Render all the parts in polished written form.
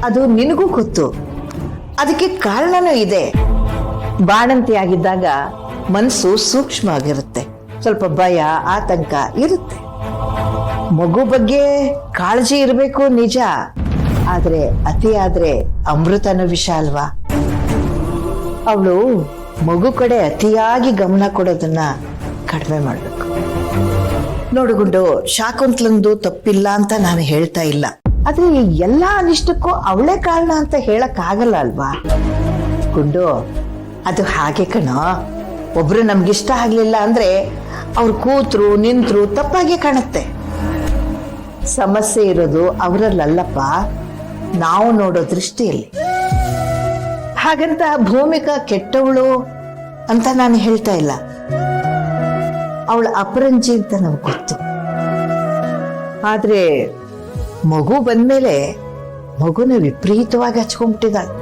ಅದು ನಿನಗೂ ಗೊತ್ತು. ಅದಕ್ಕೆ ಕಾರಣನೂ ಇದೆ. ಬಾಣಂತಿ ಆಗಿದ್ದಾಗ ಮನಸ್ಸು ಸೂಕ್ಷ್ಮ ಆಗಿರುತ್ತೆ, ಸ್ವಲ್ಪ ಭಯ ಆತಂಕ ಇರುತ್ತೆ. ಮಗು ಬಗ್ಗೆ ಕಾಳಜಿ ಇರಬೇಕು ನಿಜ, ಆದ್ರೆ ಅತಿಯಾದ್ರೆ ಅಮೃತನ ವಿಷ ಅಲ್ವಾ. ಅವಳು ಮಗು ಕಡೆ ಅತಿಯಾಗಿ ಗಮನ ಕೊಡೋದನ್ನ ಕಡಿಮೆ ಮಾಡ್ಬೇಕು. ನೋಡು ಗುಂಡು, ಶಾಕುಂತಲಂದು ತಪ್ಪಿಲ್ಲ ಅಂತ ನಾನು ಹೇಳ್ತಾ ಇಲ್ಲ, ಆದ್ರೆ ಎಲ್ಲಾ ಅನಿಷ್ಟಕ್ಕೂ ಅವಳೇ ಕಾರಣ ಅಂತ ಹೇಳಕ್ ಆಗಲ್ಲ ಅಲ್ವಾ ಗುಂಡು. ಅದು ಹಾಗೆ ಕಣೋ, ಒಬ್ರು ನಮ್ಗಿಷ್ಟ ಆಗ್ಲಿಲ್ಲ ಅಂದ್ರೆ ಅವ್ರು ಕೂತ್ರು ನಿಂತ್ರು ತಪ್ಪಾಗೆ ಕಾಣುತ್ತೆ. ಸಮಸ್ಯೆ ಇರೋದು ಅವರಲ್ಲಲ್ಲಪ್ಪ, ನಾವು ನೋಡೋ ದೃಷ್ಟಿಯಲ್ಲಿ. ಹಾಗಂತ ಭೂಮಿಕಾ ಕೆಟ್ಟವಳು ಅಂತ ನಾನು ಹೇಳ್ತಾ ಇಲ್ಲ, ಅವಳ ಅಪರಂಜಿ ಅಂತ ನಮ್ಗೆ ಗೊತ್ತು. ಆದ್ರೆ ಮಗು ಬಂದ್ಮೇಲೆ ಮಗುನ ವಿಪರೀತವಾಗಿ ಹಚ್ಕೊಂಡ್ಬಿಟ್ಟಿದ್ದಾಳೆ.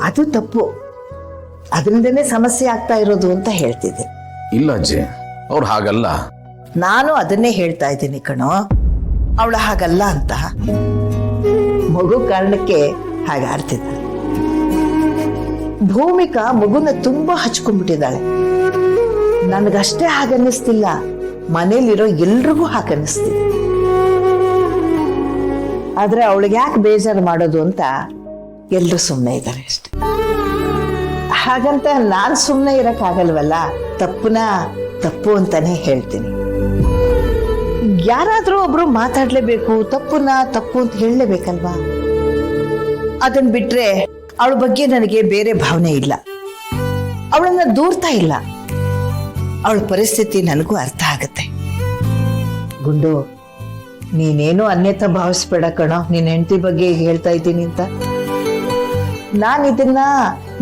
ಅದು ತಪ್ಪು, ಅದರಿಂದನೇ ಸಮಸ್ಯೆ ಆಗ್ತಾ ಇರೋದು ಅಂತ ಹೇಳ್ತಿದ್ದೆ. ಇಲ್ಲ ಅಜ್ಜಿ, ಅವ್ರು ಹಾಗಲ್ಲ. ನಾನು ಅದನ್ನೇ ಹೇಳ್ತಾ ಇದ್ದೀನಿ ಕಣೋ, ಅವಳ ಹಾಗಲ್ಲ ಅಂತ. ಮಗು ಕಾರಣಕ್ಕೆ ಹಾಗಾಡ್ತಿದ್ದಾಳೆ. ಭೂಮಿಕಾ ಮಗುನ ತುಂಬಾ ಹಚ್ಕೊಂಡ್ಬಿಟ್ಟಿದ್ದಾಳೆ. ನನಗಷ್ಟೇ ಹಾಗನ್ನಿಸ್ತಿಲ್ಲ, ಮನೇಲಿರೋ ಎಲ್ರಿಗೂ ಹಾಗನ್ನಿಸ್ತಿದೆ. ಆದ್ರೆ ಅವಳಿಗೆ ಯಾಕೆ ಬೇಜಾರು ಮಾಡೋದು ಅಂತ ಎಲ್ರು ಸುಮ್ಮನೆ ಇದ್ದಾರೆ ಅಷ್ಟೆ. ಹಾಗಂತ ನಾನ್ ಸುಮ್ಮನೆ ಇರಕ್ಕಾಗಲ್ವಲ್ಲ, ತಪ್ಪು ಅಂತಾನೆ ಹೇಳ್ತೀನಿ. ಯಾರಾದ್ರೂ ಒಬ್ರು ಮಾತಾಡ್ಲೇಬೇಕು, ತಪ್ಪು ಅಂತ ಹೇಳಲೇಬೇಕಲ್ವಾ. ಅದನ್ ಬಿಟ್ರೆ ಅವಳ ಬಗ್ಗೆ ನನಗೆ ಬೇರೆ ಭಾವನೆ ಇಲ್ಲ, ಅವಳನ್ನ ದೂರ್ತಾ ಇಲ್ಲ. ಅವಳ ಪರಿಸ್ಥಿತಿ ನನಗೂ ಅರ್ಥ ಆಗತ್ತೆ. ಗುಂಡು, ನೀನೇನು ಅನ್ಯತಾ ಭಾವಿಸ್ಬೇಡ ಕಣೋ, ನಿನ್ ಹೆಂಡತಿ ಬಗ್ಗೆ ಹೇಳ್ತಾ ಇದ್ದೀನಿ ಅಂತ. ನಾನು ಇದನ್ನ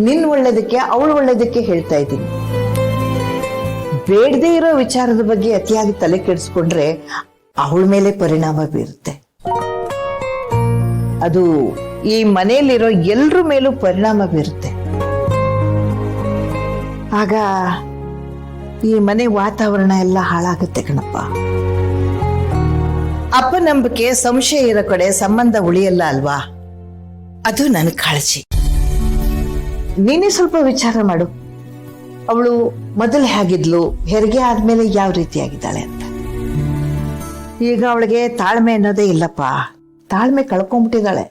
ನಿನ್ ಒಳ್ಳೇದಕ್ಕೆ ಅವಳ ಒಳ್ಳೇದಕ್ಕೆ ಹೇಳ್ತಾ ಇದ್ದೀನಿ. ಬೇಡದೇ ಇರೋ ವಿಚಾರದ ಬಗ್ಗೆ ಅತಿಯಾಗಿ ತಲೆ ಕೆಡಿಸ್ಕೊಂಡ್ರೆ ಅವಳ ಮೇಲೆ ಪರಿಣಾಮ ಬೀರುತ್ತೆ. ಅದು ಈ ಮನೆಯಲ್ಲಿರೋ ಎಲ್ರ ಮೇಲೂ ಪರಿಣಾಮ ಬೀರುತ್ತೆ. ಆಗ ಈ ಮನೆ ವಾತಾವರಣ ಎಲ್ಲ ಹಾಳಾಗುತ್ತೆ ಕಣಪ್ಪ. ಅಪನಂಬಿಕೆ ಸಂಶಯ ಇರೋ ಕಡೆ ಸಂಬಂಧ ಉಳಿಯಲ್ಲ ಅಲ್ವಾ. ಅದು ನನ್ನ ಕಾಳಜಿ. ನೀನೇ ಸ್ವಲ್ಪ ವಿಚಾರ ಮಾಡು, ಅವಳು ಮೊದಲು ಹೇಗಿದ್ಲು, ಹೆರಿಗೆ ಆದ್ಮೇಲೆ ಯಾವ ರೀತಿಯಾಗಿದ್ದಾಳೆ ಅಂತ. ಈಗ ಅವಳಿಗೆ ತಾಳ್ಮೆ ಅನ್ನೋದೇ ಇಲ್ಲಪ್ಪ, ತಾಳ್ಮೆ ಕಳ್ಕೊಂಡ್ಬಿಟ್ಟಿದ್ದಾಳೆ.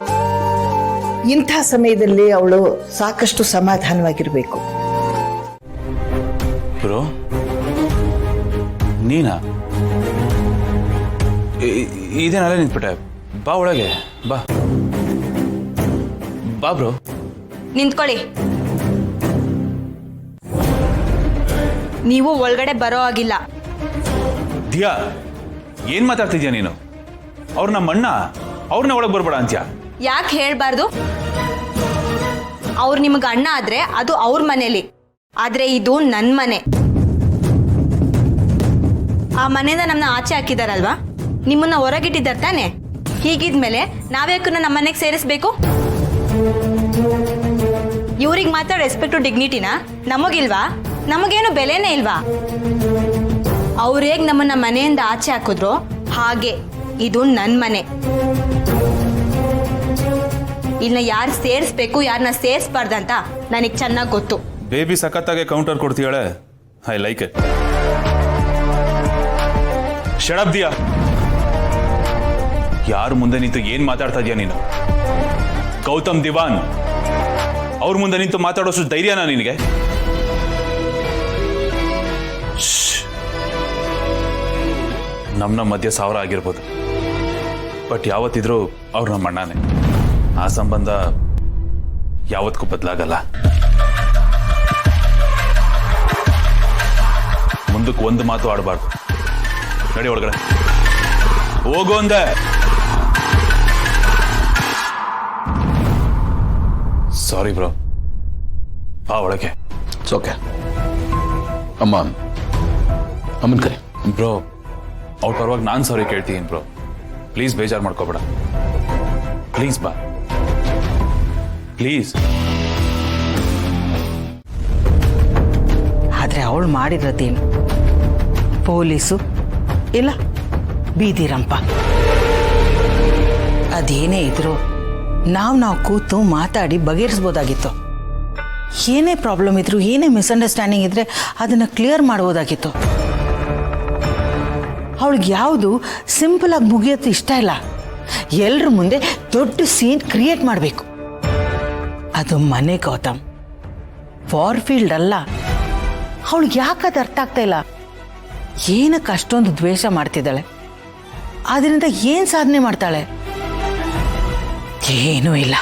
ಇಂಥ ಸಮಯದಲ್ಲಿ ಅವಳು ಸಾಕಷ್ಟು ಸಮಾಧಾನವಾಗಿರ್ಬೇಕು. ಬ್ರೋ, ನೀನಾ? ಇದೇನಲ್ಲ ನಿಂತ್ಬಿಟ್ಟೆ, ಬಾ ಒಳಗೆ ಬಾ. ಬಾ ಬ್ರೋ. ನಿಂತ್ಕೊಳ್ಳಿ. ನೀವು ಒಳಗಡೆ ಬರೋ ಆಗಿಲ್ಲ. ದಿಯಾ, ಏನ್ ಮಾತಾಡ್ತಿದ್ಯಾ ನೀನು? ಅವ್ರು ನಮ್ಮ ಅಣ್ಣ, ಅವ್ರನ್ನ ಒಳಗೆ ಬರ್ಬೇಡ ಅಂತ್ಯಾ? ಯಾಕೆ ಹೇಳ್ಬಾರ್ದು? ಅವ್ರು ನಿಮಗೆ ಅಣ್ಣ ಆದ್ರೆ ಅದು ಅವ್ರ ಮನೇಲಿ, ಆದ್ರೆ ಇದು ನನ್ನ ಮನೆ. ಆ ಮನೆಯಿಂದ ನಮ್ಮನ್ನ ಆಚೆ ಹಾಕಿದಾರಲ್ವಾ, ನಿಮ್ಮನ್ನ ಹೊರಗಿಟ್ಟಿದ್ದಾರೆ ತಾನೆ. ಹೀಗಿದ್ಮೇಲೆ ನಾವ್ಯಾಕನ್ನ ನಮ್ಮ ಮನೆಗೆ ಸೇರಿಸ್ಬೇಕು? ಇವ್ರಿಗೆ ಮಾತ್ರ ರೆಸ್ಪೆಕ್ಟು ಡಿಗ್ನಿಟಿನ ನಮಗಿಲ್ವಾ? ನಮಗೇನು ಬೆಲೆನೇ ಇಲ್ವಾ? ಅವ್ರು ಹೇಗೆ ನಮ್ಮನ್ನ ಮನೆಯಿಂದ ಆಚೆ ಹಾಕಿದ್ರು ಹಾಗೆ ಇದು ನನ್ನ ಮನೆ. ಇನ್ನ ಯಾರು ಸೇರಿಸ್ಬೇಕು ಯಾರನ್ನ ಸೇರಿಸ್ಬಾರ್ದಂತ ನನಗೆ ಚೆನ್ನಾಗಿ ಗೊತ್ತು. ಬೇಬಿ ಸಖತ್ತಾಗೆ ಕೌಂಟರ್ ಕೊಡ್ತೀಯಾಳೆ, ಐ ಲೈಕ್ ಇಟ್. ಶಟ್ ದಿಯಾ. ಯಾರು ಮುಂದೆ ನಿಂತು ಏನ್ ಮಾತಾಡ್ತಾ ಇದೀಯ ನೀನು? ಗೌತಮ್ ದಿವಾನ್ ಅವ್ರ ಮುಂದೆ ನಿಂತು ಮಾತಾಡೋಷ್ಟು ಧೈರ್ಯನಾ ನಿನಗೆ? ನಮ್ಮ ಮಧ್ಯೆ 1000 ಆಗಿರ್ಬೋದು, ಬಟ್ ಯಾವತ್ತಿದ್ರೂ ಅವ್ರು ನಮ್ಮ ಅಣ್ಣನೇ. ಆ ಸಂಬಂಧ ಯಾವತ್ತಕ್ಕೂ ಬದಲಾಗಲ್ಲ. ಮುಂದಕ್ಕೆ ಒಂದು ಮಾತು ಆಡಬಾರ್ದು. ನಡಿ ಒಳಗಡೆ ಹೋಗು ಅಂದೆ. ಸಾರಿ ಬ್ರೋ, ಬಾ ಒಳಗೆ. ಓಕೆ ಅಮ್ಮನ್ ಕರಿ. ಬ್ರೋ, ಅವ್ರ ಪರವಾಗಿ ನಾನು ಸಾರಿ ಕೇಳ್ತೀನಿ ಬ್ರೋ. ಪ್ಲೀಸ್ ಬೇಜಾರು ಮಾಡ್ಕೋಬೇಡ. ಪ್ಲೀಸ್ ಬಾ, ಪ್ಲೀಸ್. ಆದ್ರೆ ಅವಳು ಮಾಡಿರೋದೇನು? ಪೊಲೀಸು ಇಲ್ಲ ಬೀದಿ ರಂಪ. ಅದೇನೇ ಇದ್ರು ನಾವು ಕೂತು ಮಾತಾಡಿ ಬಗೆಹರಿಸ್ಬೋದಾಗಿತ್ತು. ಏನೇ ಪ್ರಾಬ್ಲಮ್ ಇದ್ರು, ಏನೇ ಮಿಸ್ಅಂಡರ್ಸ್ಟ್ಯಾಂಡಿಂಗ್ ಇದ್ರೆ ಅದನ್ನು ಕ್ಲಿಯರ್ ಮಾಡ್ಬೋದಾಗಿತ್ತು. ಅವಳಿಗೆ ಯಾವುದು ಸಿಂಪಲ್ ಆಗಿ ಮುಗಿಯೋದು ಇಷ್ಟ ಇಲ್ಲ. ಎಲ್ಲರ ಮುಂದೆ ದೊಡ್ಡ ಸೀನ್ ಕ್ರಿಯೇಟ್ ಮಾಡಬೇಕು. ಅದು ಮನೆ ಗೌತಮ್, ವಾರ್ಫೀಲ್ಡ್ ಅಲ್ಲ. ಅವಳಿಗೆ ಯಾಕದು ಅರ್ಥ ಆಗ್ತಾ ಇಲ್ಲ? ಏನಕ್ಕೆ ಅಷ್ಟೊಂದು ದ್ವೇಷ ಮಾಡ್ತಿದ್ದಾಳೆ? ಅದರಿಂದ ಏನು ಸಾಧನೆ ಮಾಡ್ತಾಳೆ? ಏನೂ ಇಲ್ಲ.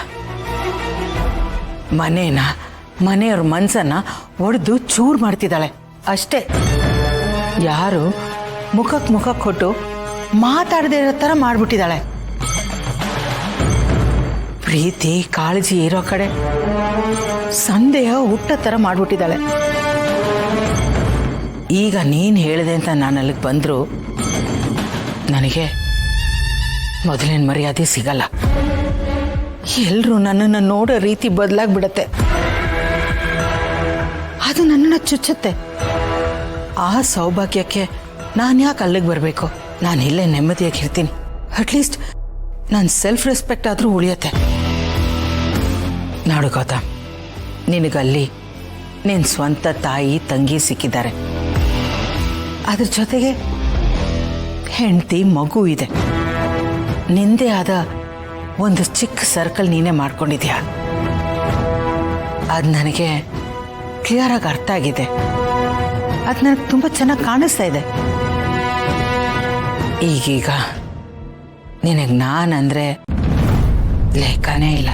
ಮನೆಯವ್ರ ಮನಸ್ಸನ್ನು ಒಡೆದು ಚೂರು ಮಾಡ್ತಿದ್ದಾಳೆ ಅಷ್ಟೇ. ಯಾರು ಮುಖಕ್ಕೆ ಮುಖ ಕೊಟ್ಟು ಮಾತಾಡದೇ ಇರೋ ಥರ ಮಾಡಿಬಿಟ್ಟಿದ್ದಾಳೆ. ಪ್ರೀತಿ ಕಾಳಜಿ ಇರೋ ಕಡೆ ಸಂದೇಹ ಹುಟ್ಟೋ ಥರ ಮಾಡಿಬಿಟ್ಟಿದ್ದಾಳೆ. ಈಗ ನೀನು ಹೇಳಿದೆ ಅಂತ ನಾನು ಅಲ್ಲಿಗೆ ಬಂದರೂ ನನಗೆ ಮೊದಲಿನ ಮರ್ಯಾದೆ ಸಿಗಲ್ಲ. ಎಲ್ಲರೂ ನನ್ನನ್ನು ನೋಡೋ ರೀತಿ ಬದಲಾಗ್ಬಿಡತ್ತೆ. ಅದು ನನ್ನನ್ನು ಚುಚ್ಚುತ್ತೆ. ಆ ಸೌಭಾಗ್ಯಕ್ಕೆ ನಾನು ಯಾಕೆ ಅಲ್ಲಿಗೆ ಬರಬೇಕು? ನಾನು ಇಲ್ಲೇ ನೆಮ್ಮದಿಯಾಗಿರ್ತೀನಿ. ಅಟ್ಲೀಸ್ಟ್ ನನ್ನ ಸೆಲ್ಫ್ ರೆಸ್ಪೆಕ್ಟ್ ಆದರೂ ಉಳಿಯತ್ತೆ. ನೋಡು ಗೌತಮ್, ನಿನಗಲ್ಲಿ ನಿನ್ನ ಸ್ವಂತ ತಾಯಿ ತಂಗಿ ಸಿಕ್ಕಿದ್ದಾರೆ. ಅದ್ರ ಜೊತೆಗೆ ಹೆಂಡತಿ ಮಗು ಇದೆ. ನಿಂದೇ ಆದ ಒಂದು ಚಿಕ್ಕ ಸರ್ಕಲ್ ನೀನೇ ಮಾಡ್ಕೊಂಡಿದ್ಯಾ. ಅದು ನನಗೆ ಕ್ಲಿಯರಾಗಿ ಅರ್ಥ ಆಗಿದೆ. ಅದು ನನಗೆ ತುಂಬ ಚೆನ್ನಾಗಿ ಕಾಣಿಸ್ತಾ ಇದೆ. ಈಗೀಗ ನಿನಗೆ ನಾನಂದರೆ ಲೆಕ್ಕನೇ ಇಲ್ಲ.